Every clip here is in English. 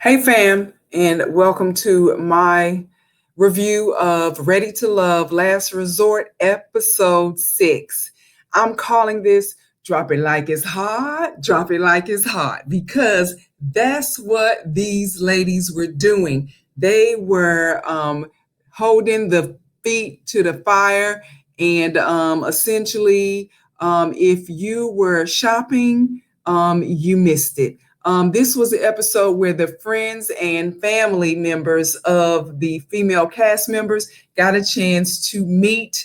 Hey, fam, and welcome to my review of Ready to Love Last Resort, Episode 6. I'm calling this Drop It Like It's Hot, Drop It Like It's Hot, because that's what these ladies were doing. They were holding the feet to the fire, and essentially, if you were shopping, you missed it. This was the episode where the friends and family members of the female cast members got a chance to meet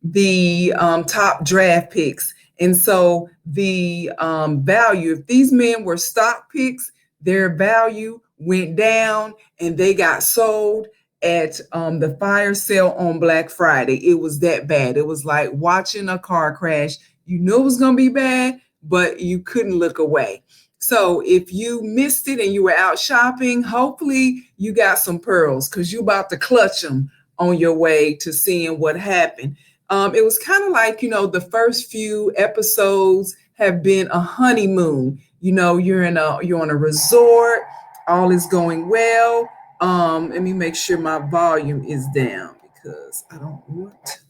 the top draft picks. And so the value, if these men were stock picks, their value went down and they got sold at the fire sale on Black Friday. It was that bad. It was like watching a car crash. You knew it was going to be bad, but you couldn't look away. So if you missed it and you were out shopping, hopefully you got some pearls because you're about to clutch them on your way to seeing what happened. It was kind of like, the first few episodes have been a honeymoon. You're on a resort, all is going well. Let me make sure my volume is down because I don't want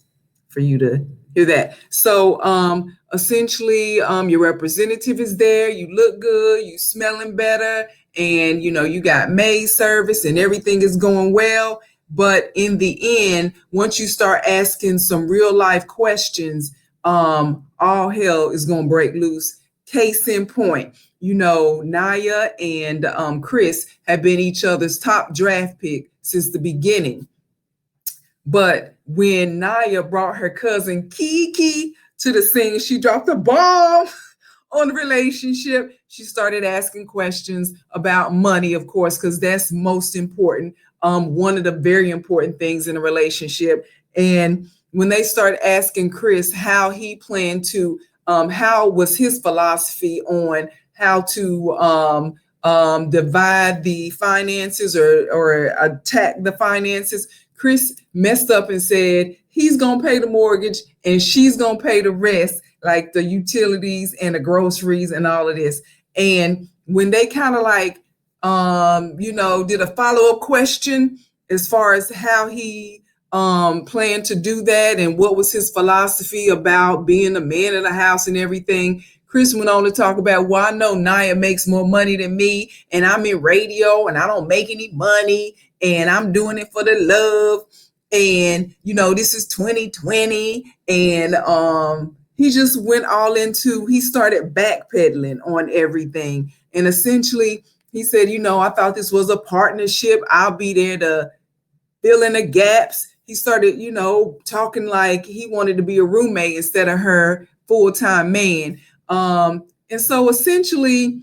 for you to hear that. So essentially, your representative is there. You look good. You smelling better, and you got maid service, and everything is going well. But in the end, once you start asking some real life questions, all hell is gonna break loose. Case in point, Naya and Chris have been each other's top draft pick since the beginning. But when Naya brought her cousin Kiki to the scene, she dropped a bomb on the relationship. She started asking questions about money, of course, because that's most important. One of the very important things in a relationship. And when they started asking Chris how he planned to, how was his philosophy on how to divide the finances or attack the finances, Chris messed up and said he's going to pay the mortgage and she's going to pay the rest, like the utilities and the groceries and all of this. And when they kind of did a follow-up question as far as how he planned to do that and what was his philosophy about being the man of the house and everything, Chris went on to talk about, well, I know Naya makes more money than me, and I'm in radio and I don't make any money, and I'm doing it for the love. And, this is 2020. And he just went all he started backpedaling on everything. And essentially, he said, I thought this was a partnership. I'll be there to fill in the gaps. He started, talking like he wanted to be a roommate instead of her full-time man. And so essentially,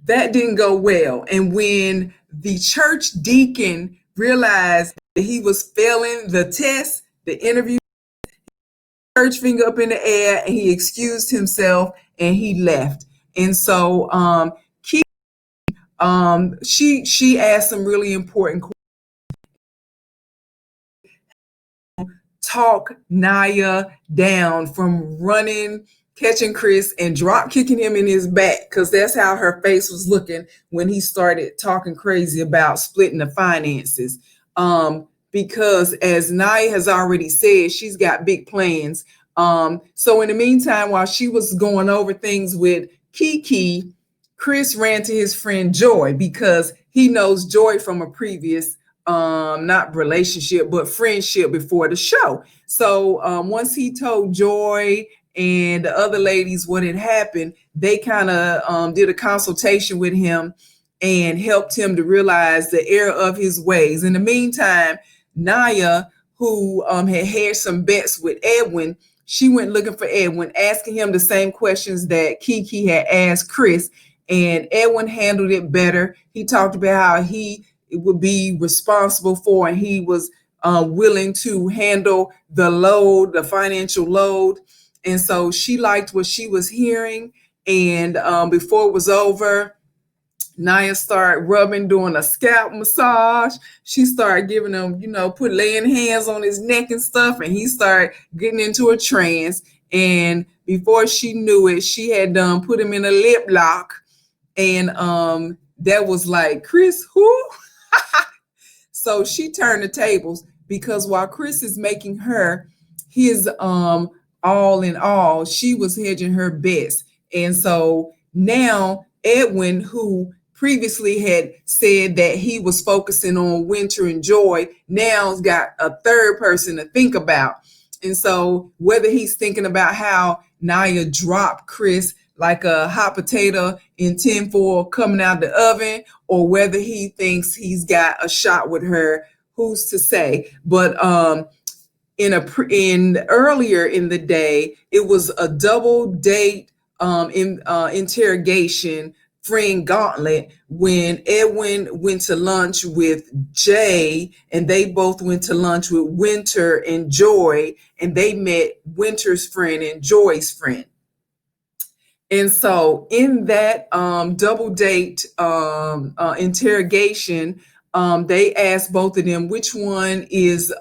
that didn't go well. And when the church deacon realized that he was failing the test, the interview, church finger up in the air, and he excused himself and he left. And so she asked some really important questions. Talk Naya down from catching Chris and drop kicking him in his back, because that's how her face was looking when he started talking crazy about splitting the finances. Because as Naya has already said, she's got big plans. So in the meantime, while she was going over things with Kiki, Chris ran to his friend Joy because he knows Joy from a previous not relationship, but friendship before the show. So once he told Joy and the other ladies what had happened, they kind of did a consultation with him and helped him to realize the error of his ways. In the meantime, Naya, who had some bets with Edwin, she went looking for Edwin, asking him the same questions that Kiki had asked Chris, and Edwin handled it better. He talked about how he would be responsible for, and he was willing to handle the load, the financial load. And so she liked what she was hearing. And before it was over, Naya started doing a scalp massage. She started giving him, laying hands on his neck and stuff. And he started getting into a trance. And before she knew it, she had put him in a lip lock. And that was like, Chris, who? So she turned the tables because while Chris is making her his all in all, she was hedging her bets. And so now Edwin, who previously had said that he was focusing on Winter and Joy, now's got a third person to think about. And so whether he's thinking about how Naya dropped Chris like a hot potato in tinfoil coming out the oven, or whether he thinks he's got a shot with her, who's to say? But in earlier in the day, it was a double date interrogation friend gauntlet when Edwin went to lunch with Jay, and they both went to lunch with Winter and Joy, and they met Winter's friend and Joy's friend. And so in that double date interrogation, they asked both of them, which one is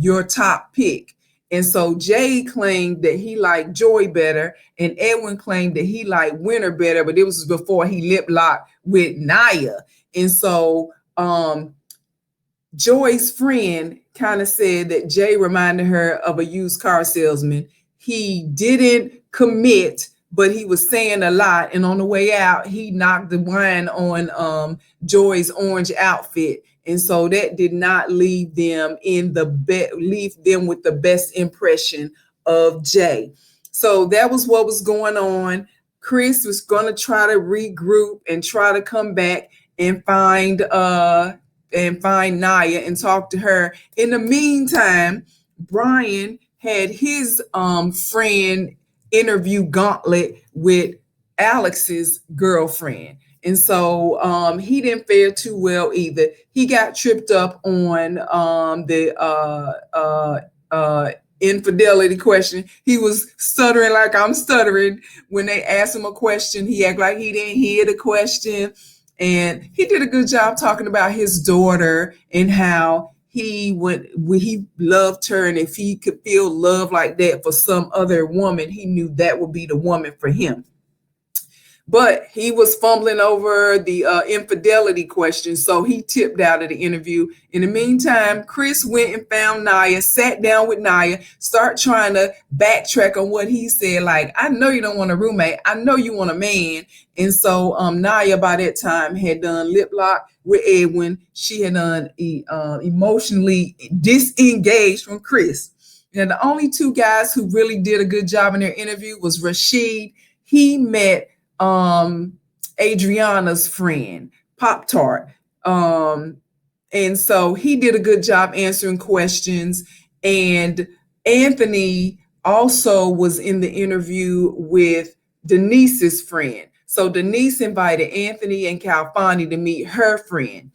your top pick? And so Jay claimed that he liked Joy better, and Edwin claimed that he liked Winter better, but it was before he lip locked with Naya. And so Joy's friend kind of said that Jay reminded her of a used car salesman. He didn't commit, but he was saying a lot. And on the way out, he knocked the wine on Joy's orange outfit. And so that did not leave them with the best impression of Jay. So that was what was going on. Chris was going to try to regroup and try to come back and find Naya and talk to her. In the meantime, Brian had his friend interview gauntlet with Alex's girlfriend. And so he didn't fare too well either. He got tripped up on the infidelity question. He was stuttering like I'm stuttering. When they asked him a question, he acted like he didn't hear the question. And he did a good job talking about his daughter and how he loved her, and if he could feel love like that for some other woman, he knew that would be the woman for him. But he was fumbling over the infidelity question, so he tipped out of the interview. In the meantime, Chris went and found Naya, sat down with Naya, start trying to backtrack on what he said. Like, I know you don't want a roommate. I know you want a man. And so Naya, by that time, had done lip lock with Edwin. She had done emotionally disengaged from Chris. And the only two guys who really did a good job in their interview was Rashid. He met Adriana's friend, Pop Tart. And so he did a good job answering questions. And Anthony also was in the interview with Denise's friend. So Denise invited Anthony and Calfani to meet her friend.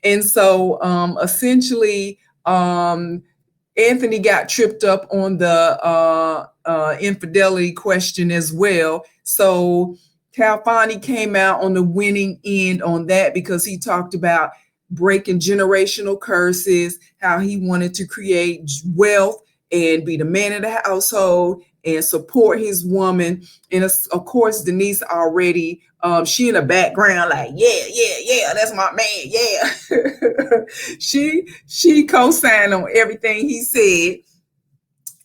And so essentially, Anthony got tripped up on the infidelity question as well. So Calfani came out on the winning end on that because he talked about breaking generational curses, how he wanted to create wealth and be the man of the household and support his woman. And of course, Denise already, she in the background like, yeah, that's my man, yeah. She co-signed on everything he said.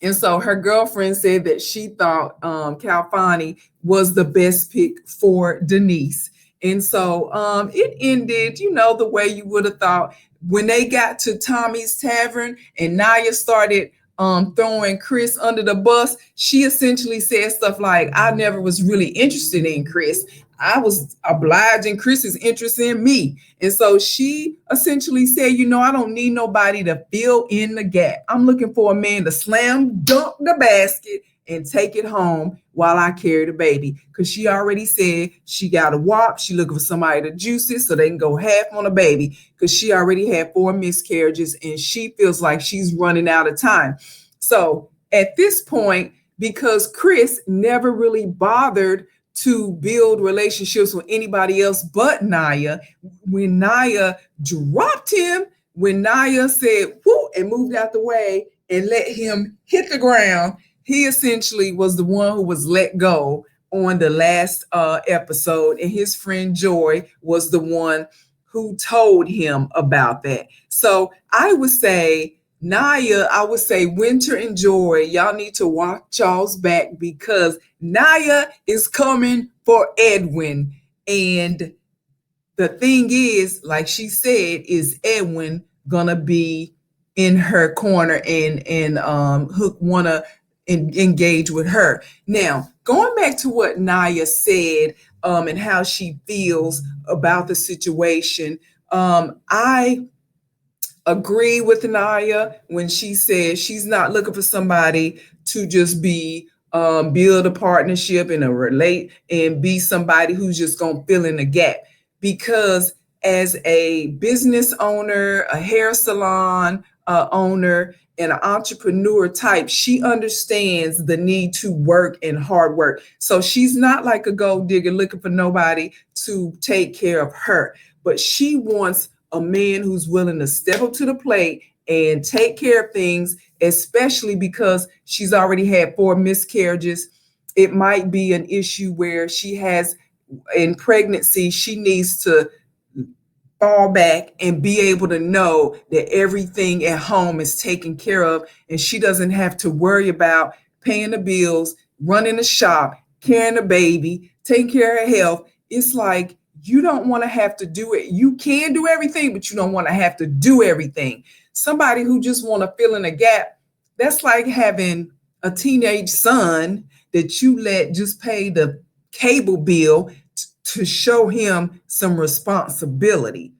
And so her girlfriend said that she thought Calfani was the best pick for Denise. And so it ended, the way you would have thought. When they got to Tommy's Tavern and Naya started throwing Chris under the bus, she essentially said stuff like, I never was really interested in Chris. I was obliging Chris's interest in me. And so she essentially said, I don't need nobody to fill in the gap. I'm looking for a man to slam dunk the basket and take it home while I carry the baby. Because she already said she got a WAP. She looking for somebody to juice it so they can go half on a baby, because she already had 4 miscarriages and she feels like she's running out of time. So at this point, because Chris never really bothered to build relationships with anybody else but Naya, when Naya dropped him, when Naya said, whoo, and moved out the way and let him hit the ground, he essentially was the one who was let go on the last episode, and his friend Joy was the one who told him about that. So I would say, Naya, I would say Winter and Joy, y'all need to watch y'all's back because Naya is coming for Edwin. And the thing is, like she said, is Edwin gonna be in her corner and hook wanna engage with her. Now, going back to what Naya said, and how she feels about the situation, I agree with Naya when she says she's not looking for somebody to just be build a partnership and a relate and be somebody who's just gonna fill in the gap. Because as a business owner, a hair salon owner, and an entrepreneur type, she understands the need to work and hard work. So she's not like a gold digger looking for nobody to take care of her, but she wants a man who's willing to step up to the plate and take care of things, especially because she's already had 4 miscarriages. It might be an issue where she has in pregnancy, she needs to fall back and be able to know that everything at home is taken care of and she doesn't have to worry about paying the bills, running the shop, carrying the baby, taking care of her health. It's like you don't want to have to do it. You can do everything, but you don't want to have to do everything. Somebody who just want to fill in a gap, that's like having a teenage son that you let just pay the cable bill to show him some responsibility.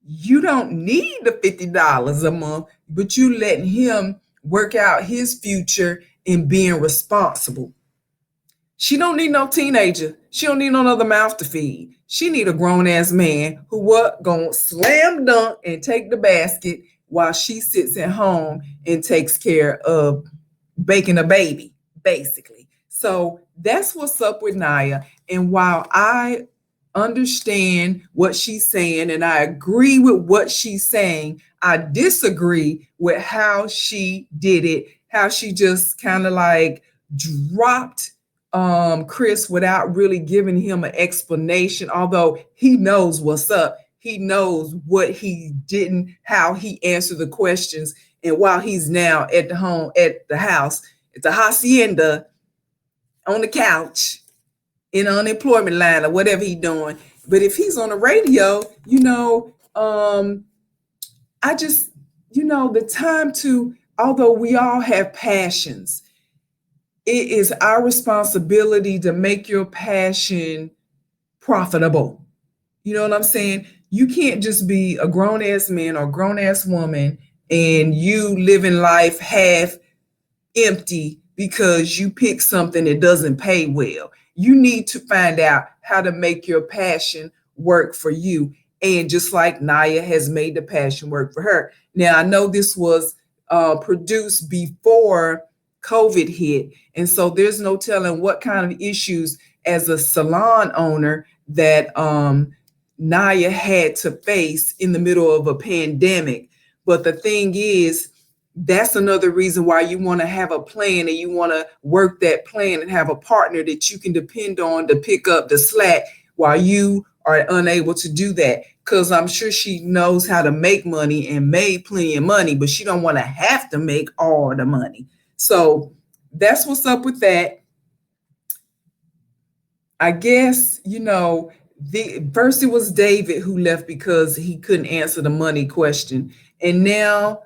You don't need the $50 a month, but you letting him work out his future in being responsible. She don't need no teenager. She don't need no other mouth to feed. She need a grown ass man who what gonna slam dunk and take the basket while she sits at home and takes care of baking a baby, basically. So that's what's up with Naya. And while I understand what she's saying and I agree with what she's saying, I disagree with how she did it, how she just kind of like dropped Chris without really giving him an explanation, although he knows what's up. He knows what he didn't, how he answered the questions. And while he's now at the home, at the house, at the hacienda, on the couch, in an unemployment line or whatever he's doing. But if he's on the radio, I just, the time to, although we all have passions, it is our responsibility to make your passion profitable. You know what I'm saying? You can't just be a grown ass man or grown ass woman and you living life half empty because you pick something that doesn't pay well. You need to find out how to make your passion work for you. And just like Naya has made the passion work for her. Now, I know this was produced before COVID hit. And so there's no telling what kind of issues as a salon owner that Naya had to face in the middle of a pandemic. But the thing is, that's another reason why you want to have a plan and you want to work that plan and have a partner that you can depend on to pick up the slack while you are unable to do that. Because I'm sure she knows how to make money and made plenty of money, but she don't want to have to make all the money. So that's what's up with that. I guess, first it was David who left because he couldn't answer the money question. And now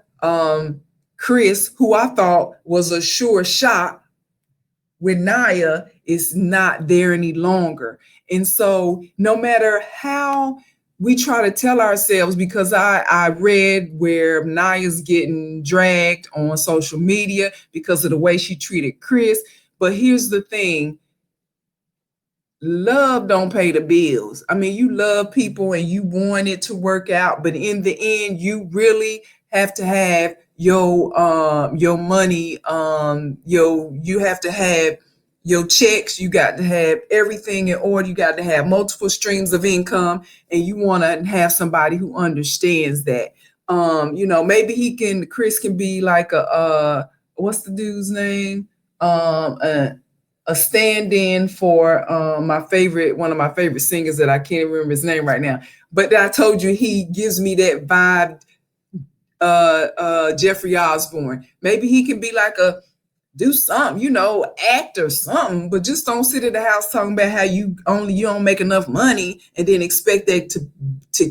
Chris, who I thought was a sure shot with Naya, is not there any longer. And so no matter how we try to tell ourselves, because I read where Naya's getting dragged on social media because of the way she treated Chris. But here's the thing. Love don't pay the bills. I mean, you love people and you want it to work out, but in the end, you really have to have your money, you have to have your checks, you got to have everything in order, you got to have multiple streams of income, and you want to have somebody who understands that. Maybe Chris can be like what's the dude's name? a stand-in for one of my favorite singers that I can't remember his name right now. But I told you he gives me that vibe, Jeffrey Osborne. Maybe he can be like do something, act or something, but just don't sit at the house talking about how you don't make enough money and then expect that to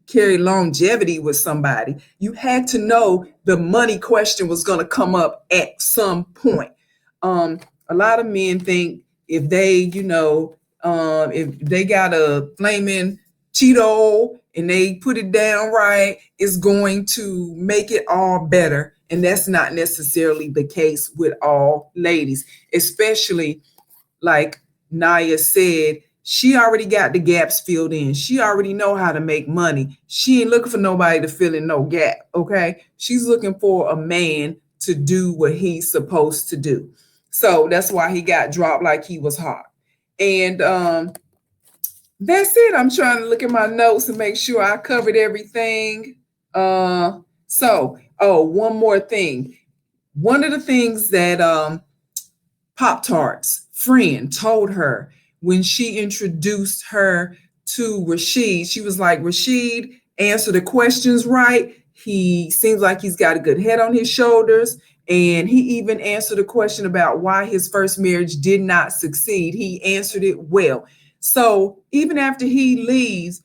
carry longevity with somebody. You had to know the money question was going to come up at some point. A lot of men think if they, if they got a flaming Cheeto and they put it down right, it's going to make it all better. And that's not necessarily the case with all ladies, especially like Naya said, she already got the gaps filled in. She already know how to make money. She ain't looking for nobody to fill in no gap, okay? She's looking for a man to do what he's supposed to do. So that's why he got dropped like he was hot. And that's it. I'm trying to look at my notes and make sure I covered everything. One more thing. One of the things that Pop-Tart's friend told her when she introduced her to Rashid, she was like, Rashid, answer the questions right. He seems like he's got a good head on his shoulders. And he even answered a question about why his first marriage did not succeed. He answered it well. So even after he leaves,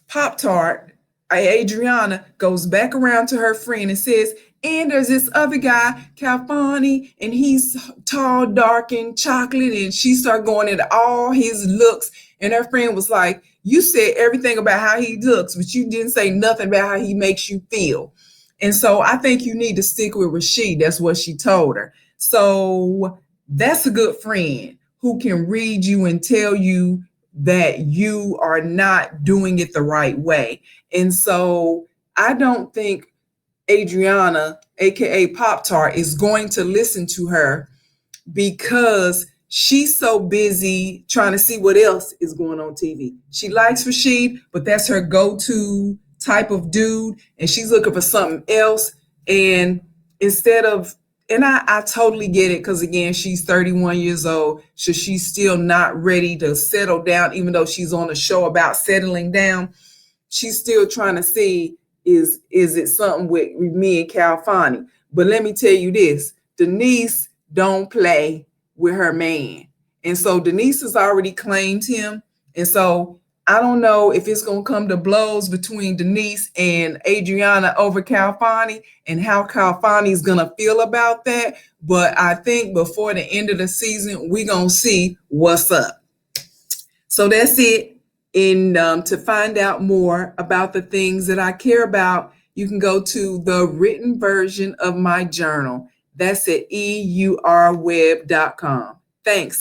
Pop-Tart, Adriana, goes back around to her friend and says, and there's this other guy, Calfani, and he's tall, dark, and chocolate. And she started going into all his looks. And her friend was like, you said everything about how he looks, but you didn't say nothing about how he makes you feel. And so I think you need to stick with Rashid. That's what she told her. So that's a good friend who can read you and tell you that you are not doing it the right way. And so I don't think Adriana, aka Pop-Tart, is going to listen to her because she's so busy trying to see what else is going on TV. She likes Rashid, but that's her go-to type of dude, and she's looking for something else. And I totally get it, because again, she's 31 years old, so she's still not ready to settle down, even though she's on a show about settling down. She's still trying to see, is it something with me and Calfani? But let me tell you this, Denise don't play with her man. And so Denise has already claimed him. And so I don't know if it's going to come to blows between Denise and Adriana over Calfani and how Calfani is going to feel about that. But I think before the end of the season, we're going to see what's up. So that's it. And to find out more about the things that I care about, you can go to the written version of my journal. That's at eurweb.com. Thanks.